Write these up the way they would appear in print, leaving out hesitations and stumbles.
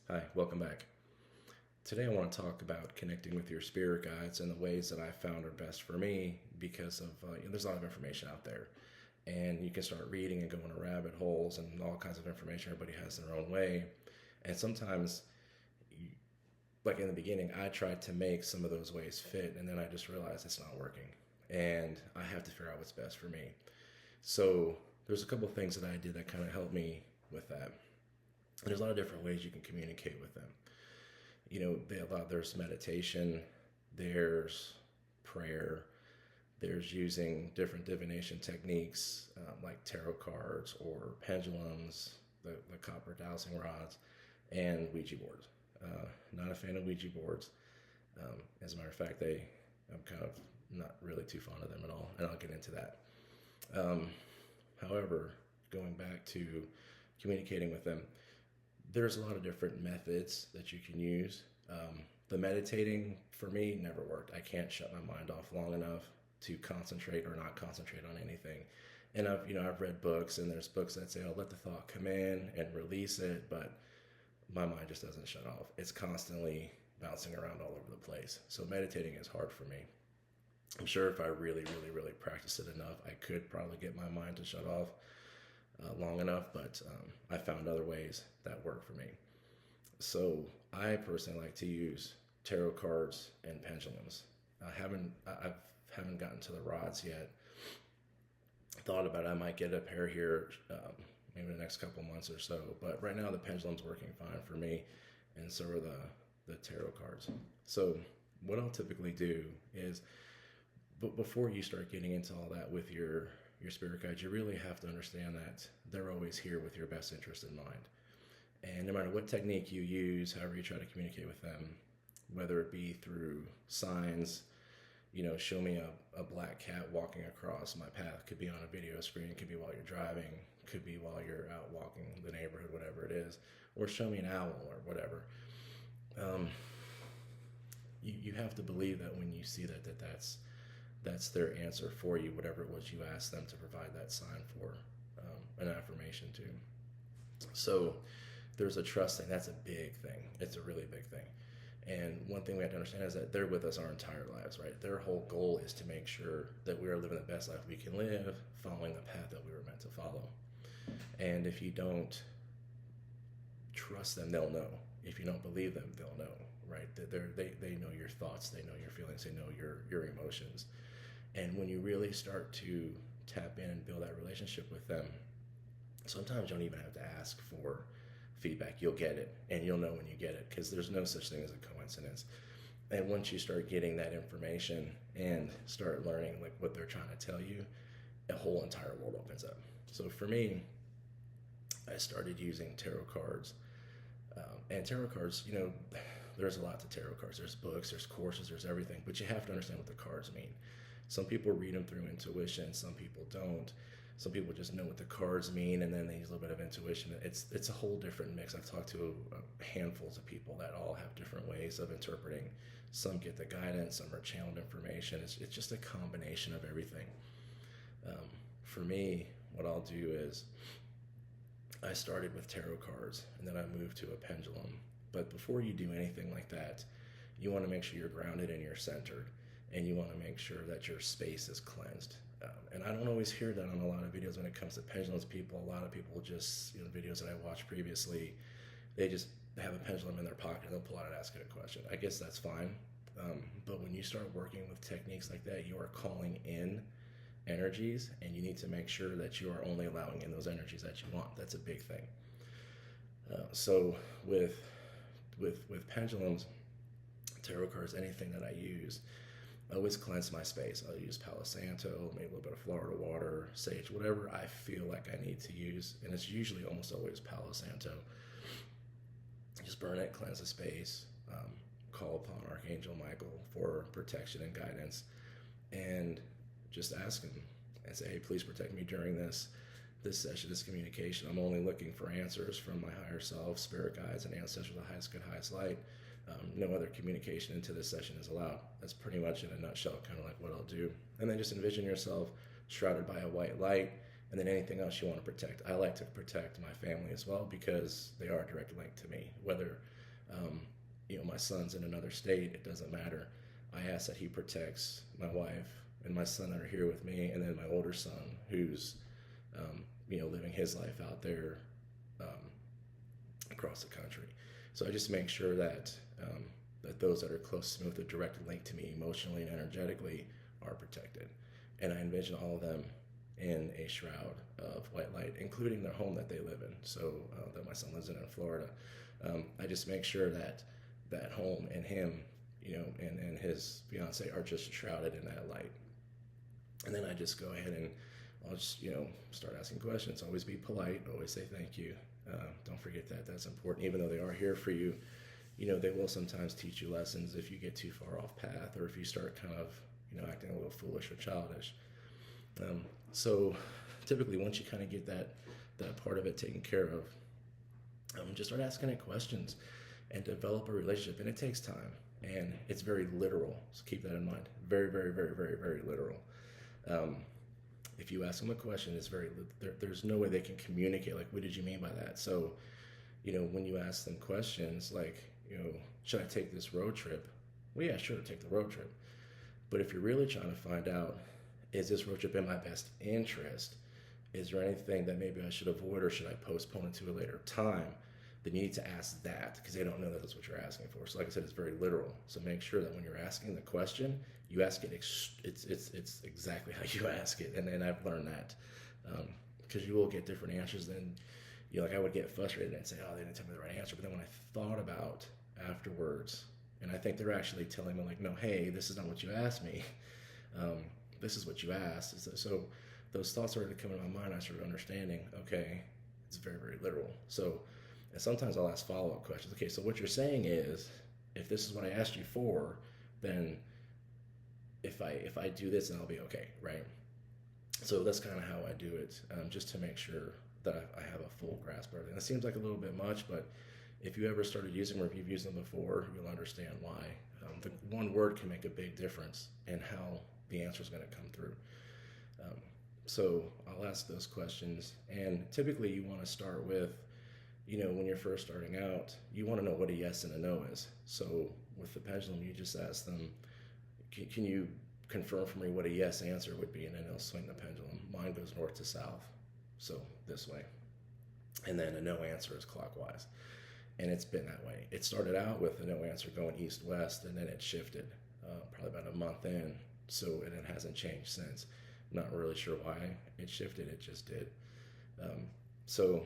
Hi, welcome back. Today I want to talk about connecting with your spirit guides and the ways that I found are best for me because there's a lot of information out there, and you can start reading and go into rabbit holes and all kinds of information. Everybody has their own way, and sometimes, like in the beginning, I tried to make some of those ways fit, and then I just realized it's not working, and I have to figure out what's best for me. So there's a couple of things that I did that kind of helped me with that. There's a lot of different ways you can communicate with them. There's meditation, there's prayer, there's using different divination techniques like tarot cards or pendulums, the copper dowsing rods, and Ouija boards. Not a fan of Ouija boards. As a matter of fact, I'm kind of not really too fond of them at all, and I'll get into that. Um, However, going back to communicating with them, there's a lot of different methods that you can use. The meditating for me never worked. I can't shut my mind off long enough to concentrate or not concentrate on anything. And I've read books, and there's books that say, "Oh, let the thought come in and release it," but my mind just doesn't shut off. It's constantly bouncing around all over the place. So meditating is hard for me. I'm sure if I really, really, really practice it enough, I could probably get my mind to shut off long enough, but I found other ways that work for me. So I personally like to use tarot cards and pendulums. I haven't gotten to the rods yet. Thought about it, I might get a pair here, maybe the next couple months or so. But right now the pendulum's working fine for me, and so are the tarot cards. So what I'll typically do is, but before you start getting into all that with your spirit guides, you really have to understand that they're always here with your best interest in mind. And no matter what technique you use, however you try to communicate with them, whether it be through signs, show me a black cat walking across my path, could be on a video screen, could be while you're driving, could be while you're out walking the neighborhood, whatever it is, or show me an owl or whatever. Um, you have to believe that when you see that's their answer for you, whatever it was you asked them to provide that sign for, an affirmation to. So there's a trust thing. That's a big thing. It's a really big thing. And one thing we have to understand is that they're with us our entire lives, right? Their whole goal is to make sure that we are living the best life we can live, following the path that we were meant to follow. And if you don't trust them, they'll know. If you don't believe them, they'll know, right? They know your thoughts, they know your feelings, they know your emotions. And when you really start to tap in and build that relationship with them, sometimes you don't even have to ask for feedback. You'll get it, and you'll know when you get it, because there's no such thing as a coincidence. And once you start getting that information and start learning like what they're trying to tell you, a whole entire world opens up. So for me, I started using tarot cards. And tarot cards, there's a lot to tarot cards. There's books, there's courses, there's everything, but you have to understand what the cards mean. Some people read them through intuition, some people don't. Some people just know what the cards mean, and then they use a little bit of intuition. It's a whole different mix. I've talked to handfuls of people that all have different ways of interpreting. Some get the guidance, some are channeled information. It's just a combination of everything. For me, what I'll do is I started with tarot cards, and then I moved to a pendulum. But before you do anything like that, you want to make sure you're grounded and you're centered, and you want to make sure that your space is cleansed. And I don't always hear that on a lot of videos when it comes to pendulums. A lot of people just, videos that I watched previously, they just have a pendulum in their pocket and they'll pull out and ask it a question. I guess that's fine. But when you start working with techniques like that, you are calling in energies, and you need to make sure that you are only allowing in those energies that you want. That's a big thing. So with pendulums, tarot cards, anything that I use, I always cleanse my space. I'll use Palo Santo, maybe a little bit of Florida water, sage, whatever I feel like I need to use, and it's usually almost always Palo Santo. Just burn it, cleanse the space, call upon Archangel Michael for protection and guidance, and just ask him and say, "Hey, please protect me during this session, this communication. I'm only looking for answers from my higher self, spirit guides, and ancestors, the highest good, highest light. No other communication into this session is allowed." That's pretty much in a nutshell kind of like what I'll do. And then just envision yourself shrouded by a white light, and then anything else you want to protect. I like to protect my family as well because they are a direct link to me. Whether my son's in another state, it doesn't matter. I ask that he protects my wife and my son that are here with me, and then my older son who's living his life out there across the country. So I just make sure that that those that are close to me with a direct link to me emotionally and energetically are protected. And I envision all of them in a shroud of white light, including their home that they live in. So that my son lives in Florida. I just make sure that that home and him, and his fiance are just shrouded in that light. And then I just go ahead and I'll just, start asking questions. Always be polite. Always say thank you. Don't forget that. That's important. Even though they are here for you, they will sometimes teach you lessons if you get too far off path, or if you start kind of, acting a little foolish or childish. So typically once you kind of get that part of it taken care of, just start asking it questions and develop a relationship. And it takes time, and it's very literal. So keep that in mind. Very, very, very, very, very literal. If you ask them a question, it's there's no way they can communicate. Like, what did you mean by that? So, when you ask them questions like, should I take this road trip? Well, yeah, sure, take the road trip. But if you're really trying to find out, is this road trip in my best interest? Is there anything that maybe I should avoid, or should I postpone it to a later time? Then you need to ask that, because they don't know that that's what you're asking for. So like I said, it's very literal. So make sure that when you're asking the question, you ask it, it's exactly how you ask it. And I've learned that, because you will get different answers than, like I would get frustrated and say, oh, they didn't tell me the right answer. But then when I thought about afterwards, and I think they're actually telling me like, no, hey, this is not what you asked me. This is what you asked. So those thoughts started to come into my mind. I started understanding, okay, it's very, very literal. So, and sometimes I'll ask follow-up questions. Okay, so what you're saying is, if this is what I asked you for, then if I do this, then I'll be okay, right? So that's kind of how I do it, just to make sure that I have a full grasp of everything. It seems like a little bit much, but if you ever started using them, or if you've used them before, you'll understand why. The one word can make a big difference in how the answer is going to come through. So I'll ask those questions, and typically you want to start with, when you're first starting out, you want to know what a yes and a no is. So with the pendulum, you just ask them, can you confirm for me what a yes answer would be? And then they'll swing the pendulum. Mine goes north to south, so this way. And then a no answer is clockwise. And it's been that way. It started out with a no answer going east-west, and then it shifted probably about a month in. So, and it hasn't changed since. I'm not really sure why it shifted. It just did. So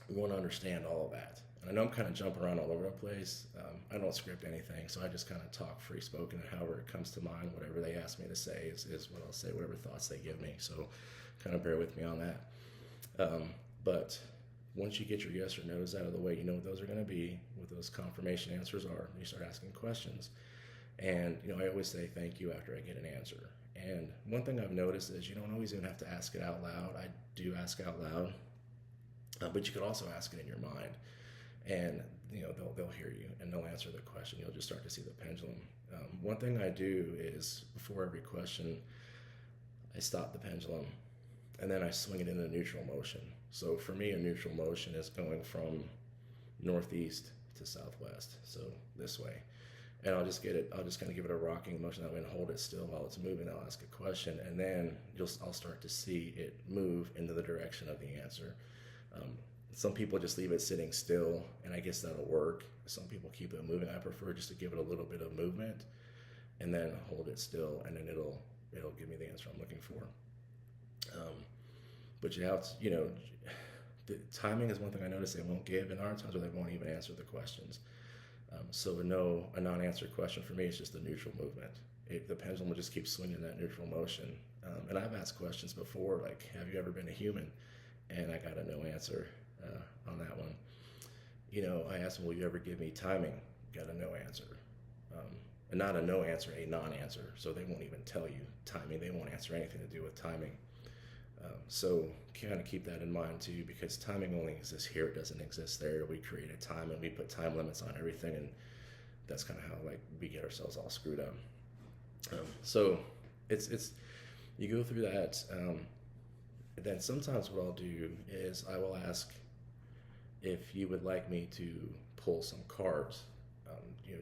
we want to understand all of that. And I know I'm kind of jumping around all over the place. I don't script anything, so I just kind of talk free spoken, and however it comes to mind, whatever they ask me to say is what I'll say, whatever thoughts they give me. So kind of bear with me on that. But once you get your yes or no's out of the way, you know what those are going to be, what those confirmation answers are, and you start asking questions. And, I always say thank you after I get an answer. And one thing I've noticed is you don't always even have to ask it out loud. I do ask out loud, but you could also ask it in your mind. And, they'll hear you and they'll answer the question. You'll just start to see the pendulum. One thing I do is before every question, I stop the pendulum and then I swing it in a neutral motion. So for me, a neutral motion is going from northeast to southwest. So this way. And I'll just kind of give it a rocking motion that way and hold it still while it's moving. I'll ask a question, and then I'll start to see it move into the direction of the answer. Some people just leave it sitting still, and I guess that'll work. Some people keep it moving. I prefer just to give it a little bit of movement, and then hold it still, and then it'll give me the answer I'm looking for. But you have to, the timing is one thing I notice they won't give, and there are times where they won't even answer the questions. So a non-answer question for me is just a neutral movement. The pendulum will just keep swinging that neutral motion. And I've asked questions before, like, have you ever been a human? And I got a no answer on that one. I asked them, will you ever give me timing? Got a no answer. And not a no answer, a non-answer. So they won't even tell you timing. They won't answer anything to do with timing. So kind of keep that in mind too, because timing only exists here. It doesn't exist there. We create a time and we put time limits on everything, and that's kind of how we get ourselves all screwed up. So it's you go through that. then sometimes what I'll do is I will ask if you would like me to pull some cards.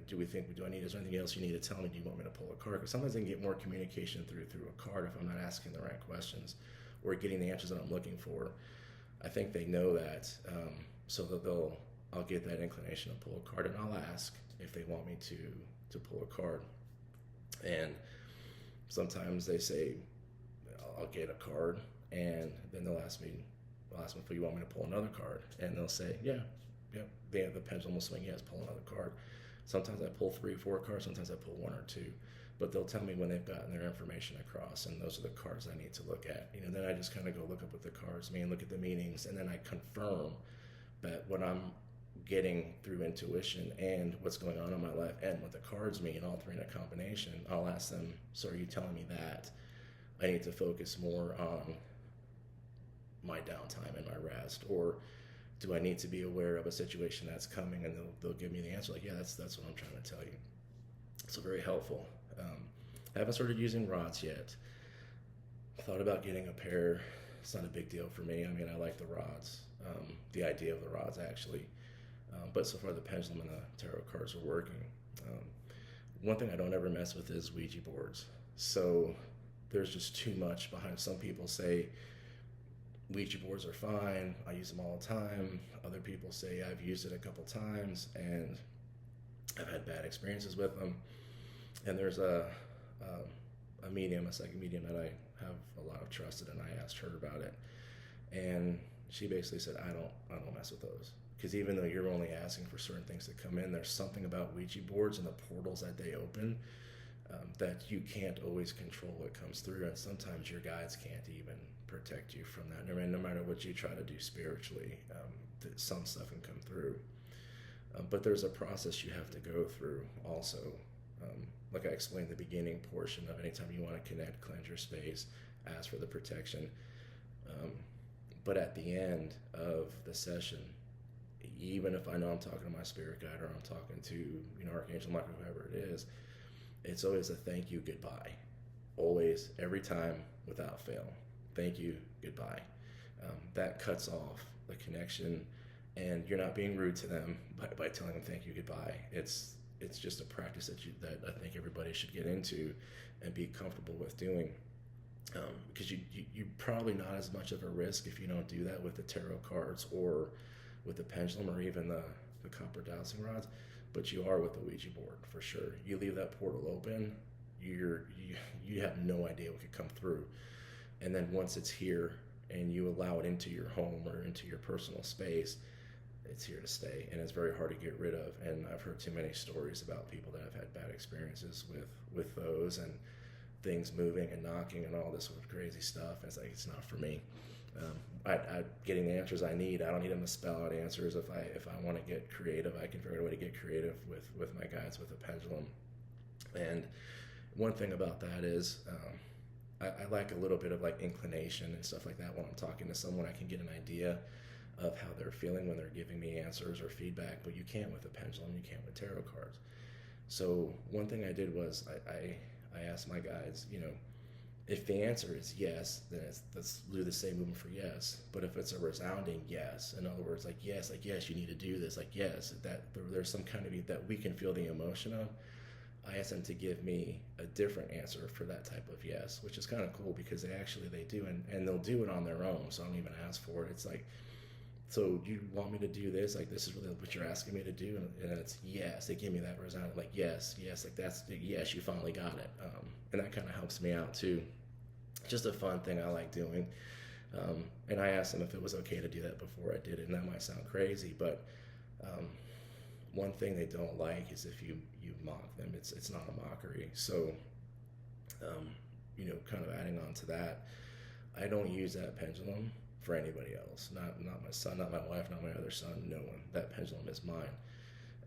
Do I need? Is there anything else you need to tell me? Do you want me to pull a card? Because sometimes I can get more communication through a card if I'm not asking the right questions or getting the answers that I'm looking for. I think they know that, so that I'll get that inclination to pull a card, and I'll ask if they want me to pull a card. And sometimes they say I'll get a card, and then I'll ask them if you want me to pull another card, and they'll say yeah. The pendulum will swing, yes, pull another card. Sometimes I pull 3 or 4 cards, sometimes I pull 1 or 2, but they'll tell me when they've gotten their information across, and those are the cards I need to look at. Then I just kind of go look up what the cards mean, look at the meanings, and then I confirm that what I'm getting through intuition and what's going on in my life and what the cards mean, all 3 in a combination. I'll ask them, so are you telling me that I need to focus more on my downtime and my rest, or do I need to be aware of a situation that's coming? And they'll give me the answer, like, yeah, that's what I'm trying to tell you. So very helpful. I haven't started using rods yet. I thought about getting a pair. It's not a big deal for me. I mean, I like the rods, the idea of the rods actually, but so far the pendulum and the tarot cards are working. One thing I don't ever mess with is Ouija boards. So there's just too much behind. Some people say Ouija boards are fine, I use them all the time. Other people say I've used it a couple times and I've had bad experiences with them. And there's a medium, a psychic medium that I have a lot of trust in, and I asked her about it. And she basically said, I don't mess with those. Because even though you're only asking for certain things to come in, there's something about Ouija boards and the portals that they open that you can't always control what comes through, and sometimes your guides can't even protect you from that. No matter what you try to do spiritually, some stuff can come through. But there's a process you have to go through also. Like I explained, the beginning portion of anytime you want to connect, cleanse your space, ask for the protection. But at the end of the session, even if I know I'm talking to my spirit guide or I'm talking to Archangel Michael, whoever it is, it's always a thank you, goodbye. Always, every time, without fail. Thank you, goodbye. That cuts off the connection, and you're not being rude to them by telling them thank you, goodbye. It's just a practice that I think everybody should get into and be comfortable with doing. Because you're probably not as much of a risk if you don't do that with the tarot cards or with the pendulum or even the copper dowsing rods, but you are with the Ouija board for sure. You leave that portal open, you have no idea what could come through. And then once it's here and you allow it into your home or into your personal space, it's here to stay, and it's very hard to get rid of. And I've heard too many stories about people that have had bad experiences with those and things moving and knocking and all this sort of crazy stuff. And it's like, it's not for me. Getting the answers I need. I don't need them to spell out answers. If I want to get creative, I can figure out a way to get creative with my guides with the pendulum. And one thing about that is I like a little bit of like inclination and stuff like that when I'm talking to someone. I can get an idea of how they're feeling when they're giving me answers or feedback, but you can't with a pendulum, you can't with tarot cards. So one thing I did was I asked my guides, if the answer is yes, then let's do the same movement for yes. But if it's a resounding yes, in other words, like yes, you need to do this, like yes, that there's some kind of that we can feel the emotion of, I asked them to give me a different answer for that type of yes, which is kind of cool because they do, and they'll do it on their own, so I don't even ask for it. It's like, so you want me to do this? Like, this is really what you're asking me to do? And it's yes. They give me that resounding, like, yes, like that's, yes, you finally got it. And that kind of helps me out too. Just a fun thing I like doing. And I asked them if it was okay to do that before I did it, and that might sound crazy, but one thing they don't like is if you mock them. It's not a mockery. So, kind of adding on to that, I don't use that pendulum for anybody else, not my son, not my wife, not my other son, no one. That pendulum is mine.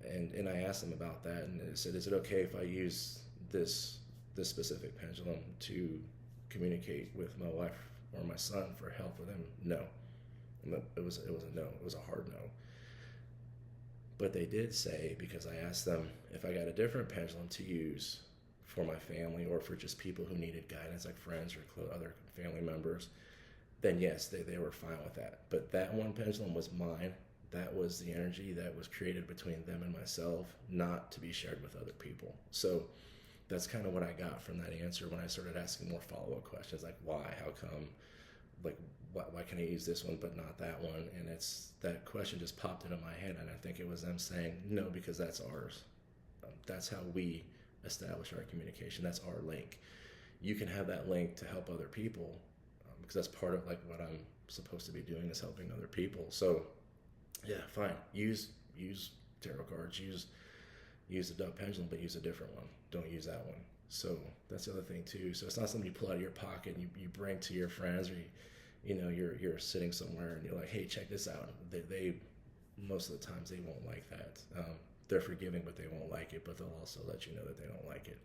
And I asked them about that, and they said, is it okay if I use this specific pendulum to communicate with my wife or my son for help with him? No. It was a no. It was a hard no. But they did say, because I asked them if I got a different pendulum to use for my family or for just people who needed guidance, like friends or other family members, then yes, they were fine with that. But that one pendulum was mine. That was the energy that was created between them and myself, not to be shared with other people. So that's kind of what I got from that answer when I started asking more follow-up questions, like why, how come, like why can I use this one but not that one? And it's that question just popped into my head, and I think it was them saying no, because that's ours. That's how we establish our communication. That's our link. You can have that link to help other people, because that's part of like what I'm supposed to be doing, is helping other people. So yeah, fine. Use tarot cards. Use the duck pendulum, but use a different one. Don't use that one. So that's the other thing too. So it's not something you pull out of your pocket and you bring to your friends, or you're sitting somewhere and you're like, hey, check this out. They most of the times they won't like that. They're forgiving, but they won't like it. But they'll also let you know that they don't like it.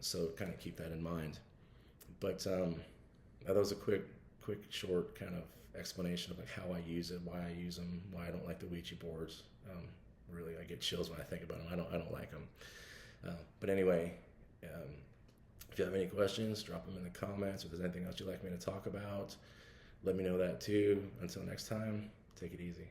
So kind of keep that in mind. But that was a quick, short kind of explanation of like how I use it, why I use them, why I don't like the Ouija boards. Really, I get chills when I think about them. I don't like them. But anyway, if you have any questions, drop them in the comments. If there's anything else you'd like me to talk about, let me know that too. Until next time, take it easy.